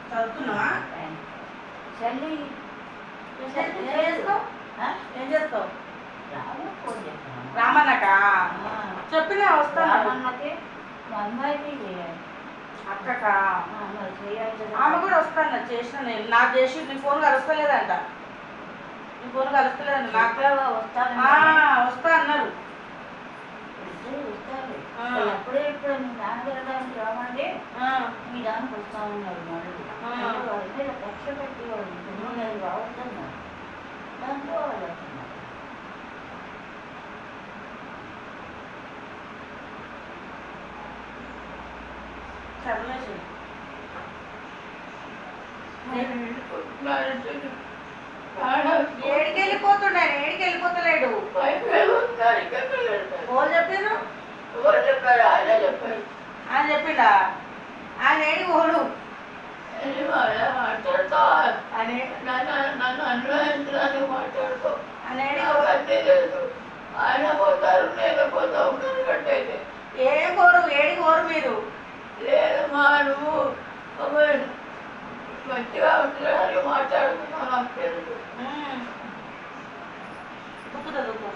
చదువుతున్నావా? చల్లి ఏం చేస్తావు? ఫోన్ చేస్తాను రామన్నకా చెప్పినా వస్తాను. రామన్నకి మా అమ్మాయికి అక్కకా మరి చేయాలి. ఆమె కూడా వస్తాను చేసిన నేను నాకు చేసి నీ ఫోన్ కలుస్తలేదంట. నీ ఫోన్ కలుస్తలేదంట నాకు. వస్తా అన్నారు. అప్పుడే ఇప్పుడు మీ నాన్నగారికి రామంటే మీ దానికి వస్తా ఉన్నారు. మళ్ళీ లక్ష పెట్టి వాళ్ళు రావద్దన్నారు. దాంట్లో వాళ్ళు వస్తున్నారు. చదివేసి ఏడికి వెళ్ళిపోతుండే ఏడికి వెళ్ళిపోతలేడు. వాళ్ళు చెప్పారు ఆయన చెప్పిండా? ఆయన ఏడికి పోడు ఆయన పోతారు నేను పోతావు ఏం కోరు ఏడికి కోరు మీరు? లేదు మా నువ్వు మంచిగా ఉంటున్నారని మాట్లాడుతున్నాను. నాకు తెలుసు. బుక్ చదువుకో.